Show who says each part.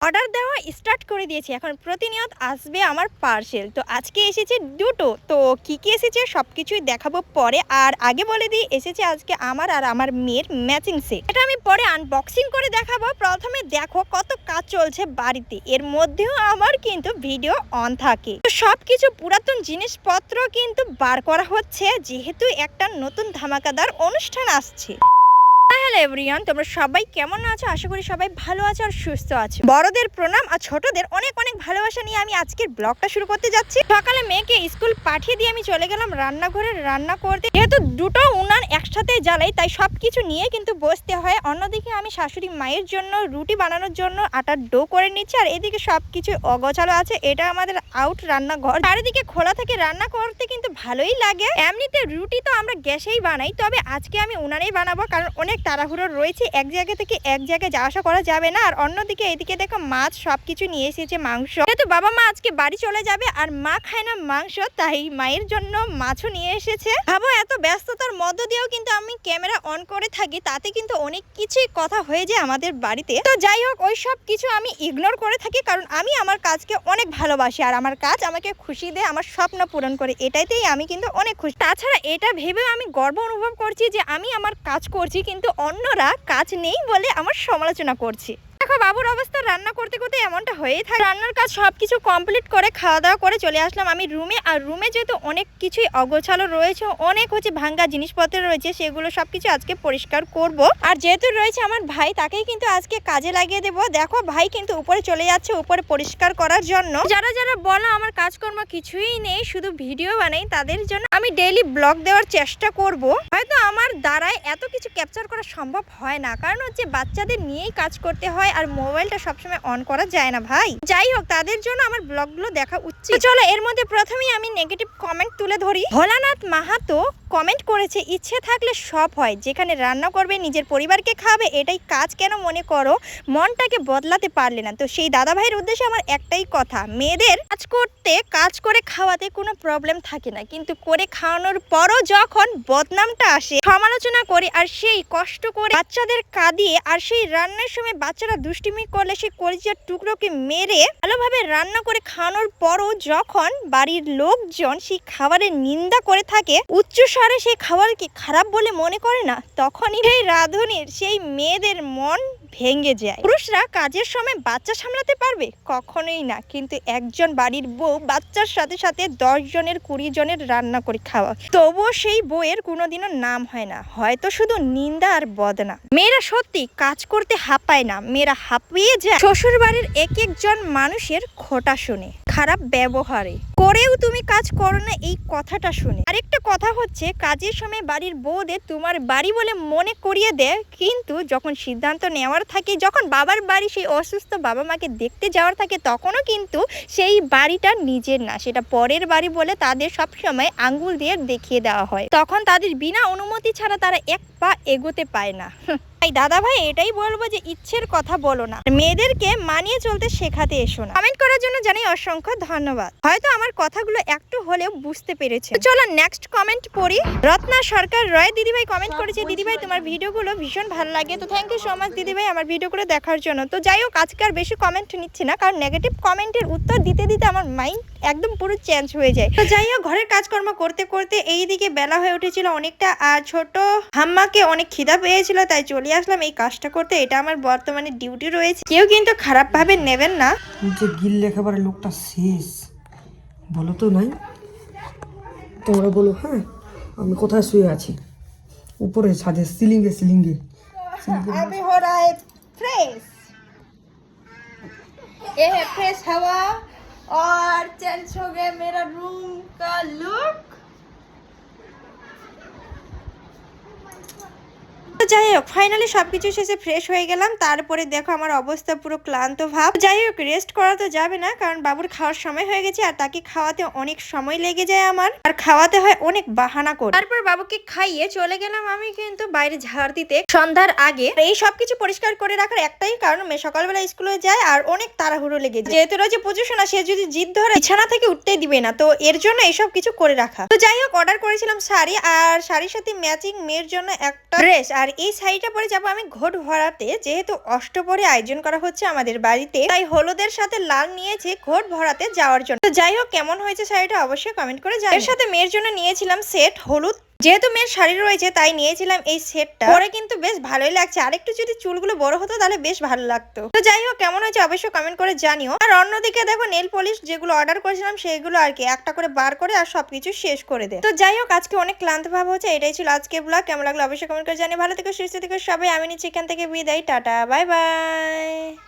Speaker 1: Order দেওয়া start করে দিয়েছি। এখন প্রতিনিয়ত আসবে আমার পার্সেল। তো আজকে এসেছে দুটো। তো কি কি এসেছে সব কিছুই দেখাবো পরে। আর আগে বলে দিই, এসেছে আজকে আমার আর আমার মেয়ের ম্যাচিং সেট। এটা আমি পরে আনবক্সিং করে দেখাবো। প্রথমে দেখো কত কাজ চলছে বাড়িতে, এর মধ্যেও আমার কিন্তু ভিডিও অন থাকে। তো সব কিছু পুরাতন জিনিসপত্র কিন্তু বার করা হচ্ছে, যেহেতু একটা নতুন ধামাকাদার অনুষ্ঠান আসছে। হ্যালো এভরিওয়ান, তোমরা সবাই কেমন আছো? আশা করি সবাই ভালো আছো আর সুস্থ আছো। বড়দের প্রণাম আর ছোটদের অনেক অনেক ভালোবাসা নিয়ে আমি আজকের ব্লগটা শুরু করতে যাচ্ছি। সকালে মেয়েকে স্কুল পাঠিয়ে দিয়ে আমি চলে গেলাম রান্নাঘরে রান্না করতে। যেহেতু দুটো উনান একসাথে জ্বালাই, তাই সবকিছু নিয়ে কিন্তু বসতে হয়। অন্যদিকে আমি শাশুড়ি মায়ের জন্য রুটি বানানোর জন্য আটার ডো করে নিচ্ছি, আর এদিকে সবকিছু অগোছালো আছে। এটা আমাদের আউট রান্নাঘর, চারিদিকে খোলা থেকে রান্না করতে কিন্তু ভালোই লাগে। এমনিতে রুটি তো আমরা গ্যাসেই বানাই, তবে আজকে আমি উনানেই বানাবো, কারণ অনেক তাড়াহুড়ো রয়েছে, এক জায়গা থেকে এক জায়গায় যাওয়া আসা করা যাবে না। আর অন্যদিকে এদিকে দেখো মাছ সবকিছু নিয়ে এসেছে, মাংস। যেহেতু বাবা মা আজকে বাড়ি চলে যাবে আর মা খায় না মাংস, তাই মায়ের জন্য মাছও নিয়ে এসেছে। ভাবো এত ব্যস্ততার মধ্য দিয়েও কিন্তু আমি ক্যামেরা অন করে থাকি, তাতে কিন্তু অনেক কিছুই কথা হয়ে যায় আমাদের বাড়িতে। তো যাই হোক, ওই সব কিছু আমি ইগনোর করে থাকি, কারণ আমি আমার কাজকে অনেক ভালোবাসি আর আমার কাজ আমাকে খুশি দেয়, আমার স্বপ্ন পূরণ করে। এটাইতেই আমি কিন্তু অনেক খুশি। তাছাড়া এটা ভেবেও আমি গর্ব অনুভব করছি যে আমি আমার কাজ করছি, কিন্তু অন্যরা কাজ নেই বলে আমার সমালোচনা করছে। দেখো বাবুর অবস্থা রান্না করতে করতে এমনটা হয়েই থাকে। রান্নার কাজ সবকিছু কমপ্লিট করে খাওয়া দাওয়া করে চলে আসলাম আমি রুমে। আর রুমে যেহেতু অনেক কিছুই অগোছালো রয়েছে, অনেক ভাঙ্গা জিনিসপত্র রয়েছে, সেগুলো সবকিছু আজকে পরিষ্কার করব। আর যেহেতু রয়েছে আমার ভাই, তাকেই কিন্তু আজকে কাজে লাগিয়ে দেবো। দেখো ভাই কিন্তু উপরে চলে যাচ্ছে উপরে পরিষ্কার করার জন্য। যারা যারা বলো আমার কাজকর্ম কিছুই নেই, শুধু ভিডিও বানাই, তাদের জন্য আমি ডেইলি ব্লগ দেওয়ার চেষ্টা করব। হয়তো আমার দ্বারাই এত কিছু ক্যাপচার করা সম্ভব হয় না, কারণ বাচ্চাদের নিয়েই কাজ করতে হয় আর মোবাইলটা সবসময় অন করা যায় না ভাই। যাই হোক, তাদের জন্য আমার ব্লগগুলো দেখা উচিত। চলো এর মধ্যে প্রথমেই আমি নেগেটিভ কমেন্ট তুলে ধরি। ভোলানাথ মাহাতো কমেন্ট করেছে, ইচ্ছে থাকলে সব হয়, যেখানে রান্না করবে নিজের পরিবারকে খাবে, এটাই কাজ কেন মনে করো, মনটাকে বদলাতে পারলে না? তো সেই দাদা ভাইয়ের উদ্দেশ্যে আমার একটাই কথা, মেয়েদের কাজ করে খাওয়াতে কোনো প্রবলেম থাকে না, কিন্তু করে খাওয়ানোর পরও যখন বদনামটা আসে, সমালোচনা করে আর সেই কষ্ট করে বাচ্চাদের কাঁদিয়ে, আর সেই রান্নার সময় বাচ্চারা দুষ্টিমি করলে সেই কলিজার টুকরোকে মেরে ভালোভাবে রান্না করে খাওয়ানোর পরও যখন বাড়ির লোকজন সেই খাবারের নিন্দা করে থাকে, উচ্চ স্বরে সেই খাবারকে খারাপ বলে মনে করে না, তখনই সেই রাঁধুনির সেই মেয়েদের মন ভেঙে যায়। পুরুষরা কাজের সময় বাচ্চা সামলাতে পারবে? কখনোই না। কিন্তু একজন বাড়ির বউ বাচ্চার সাথে সাথে 10 জনের 20 জনের রান্না করে খাওয়া, তবুও সেই বউয়ের কোনোদিনও নাম হয় না, হয়তো শুধু নিন্দা আর বদনাম। মেয়েরা সত্যি কাজ করতে হাঁপায় না, মেয়েরা হাঁপিয়ে যায় শ্বশুর বাড়ির এক একজন মানুষের খোঁটা শুনে, খারাপ ব্যবহারে। করেও তুমি কাজ করো না এই কথাটা শুনে। আরেকটা কথা হচ্ছে, কাজের সময় বাড়ির বউদের তোমার বাড়ি বলে মনে করিয়ে দেয়, কিন্তু যখন সিদ্ধান্ত নেওয়ার থাকে, যখন বাবার বাড়ি সেই অসুস্থ বাবা মাকে দেখতে যাওয়ার থাকে, তখনও কিন্তু সেই বাড়িটা নিজের না, সেটা পরের বাড়ি বলে তাদের সবসময় আঙ্গুল দিয়ে দেখিয়ে দেওয়া হয়। তখন তাদের বিনা অনুমতি ছাড়া তারা এক পা এগোতে পায় না। তাই দাদা ভাই এটাই বলবো যে ইচ্ছের কথা বলো না, মেয়েদেরকে মানিয়ে চলতে শেখাতে এসো না। কমেন্ট করার জন্য জানাই অসংখ্য ধন্যবাদ। হয়তো আমার কথাগুলো একটু হলেও বুঝতে পেরেছে। চলো নেক্সট কমেন্ট পড়ি। রত্না সরকার রয় দিদিভাই কমেন্ট করেছে, দিদিভাই তোমার ভিডিওগুলো ভীষণ ভালো লাগে। তো থ্যাংক ইউ সো মাচ দিদিভাই আমার ভিডিওগুলো দেখার জন্য। তো যাই হোক, আজকে আর বেশি কমেন্ট নিচ্ছি না, কারণ নেগেটিভ কমেন্টের উত্তর দিতে দিতে আমার মাইন্ড একদম পুরো চেঞ্জ হয়ে যায়। তো যাই হোক, ঘরের কাজকর্ম করতে করতে এইদিকে বেলা হয়ে উঠেছিল অনেকটা, আর ছোট হাম্মাকে অনেক খিদা পেয়েছিল, তাই চলে আসলাম এই কাজটা করতে। এটা আমার বর্তমানে ডিউটি রয়েছে, কেউ কিন্তু খারাপ ভাবে নেবেন না।
Speaker 2: যে গিল লেখাবার লোকটা শেষ বলো তো নাই, তোমরা বলো। হ্যাঁ, আমি কোথায় শুয়ে আছি? উপরে ছাদে, সিলিংয়ে।
Speaker 1: अभी हो रहा है फ्रेश, ये है फ्रेश हवा और चेंज हो गया मेरा रूम का लुक। যাই হোক, ফাইনালি সবকিছু শেষে ফ্রেশ হয়ে গেলাম। তারপরে দেখো আমার অবস্থা পুরো ক্লান্ত ভাব। যাই হোক, রেস্ট করা তো যাবে না, কারণ বাবুর খাওয়ার সময় হয়ে গেছে, আর তাকে খাওয়াতে অনেক সময় লেগে যায় আমার, আর খাওয়াতে হয় অনেক বাহানা করে। তারপর বাবুকে খাইয়ে চলে গেলাম আমি কিন্তু বাইরে ঝাড় দিতে সন্ধ্যার আগে। এই সবকিছু পরিষ্কার করে রাখার একটাই কারণ, মেয়ে সকালবেলা স্কুলে যায় আর অনেক তাড়াহুড়ো লেগে যায়। যেহেতু রয়েছে পুজো শোনা, সে যদি জিদ ধরে বিছানা থেকে উঠতেই দিবে না, তো এর জন্য এইসব কিছু করে রাখা। তো যাই হোক, অর্ডার করেছিলাম শাড়ি, আর শাড়ির সাথে ম্যাচিং মেয়ের জন্য একটা ড্রেস, আর এই শাড়িটা পরে যাবো আমি ঘট ভরাতে, যেহেতু অষ্টপ্রহরী আয়োজন করা হচ্ছে আমাদের বাড়িতে, তাই হলুদের সাথে লাল নিয়েছি ঘট ভরাতে যাওয়ার জন্য। তো যাই হোক, কেমন হয়েছে শাড়িটা অবশ্যই কমেন্ট করে জানিও। এর সাথে মেয়ের জন্য নিয়েছিলাম সেট হলুদ, যেহেতু মেয়ের শাড়ি রয়েছে তাই নিয়েছিলাম এই সেটটা। পরে কিন্তু বেশ ভালোই লাগছে, আর একটু যদি চুলগুলো বড় হতো তাহলে বেশ ভালো লাগতো। তো যাই হোক, কেমন হয়েছে অবশ্যই কমেন্ট করে জানিও। আর অন্যদিকে দেখো নেল পলিশ যেগুলো অর্ডার করেছিলাম সেগুলো আর কি একটা করে বার করে আর সবকিছু শেষ করে দে। তো যাই হোক, আজকে অনেক ক্লান্ত ভাব হচ্ছে। এটাই ছিল আজকে ব্লগ। কেমন লাগলো অবশ্যই কমেন্ট করে জানিও। ভালো থেকো, সুস্থ থেকো সবাই। আমি নিচ্ছি এখান থেকে বিদায়। Tata, bye bye.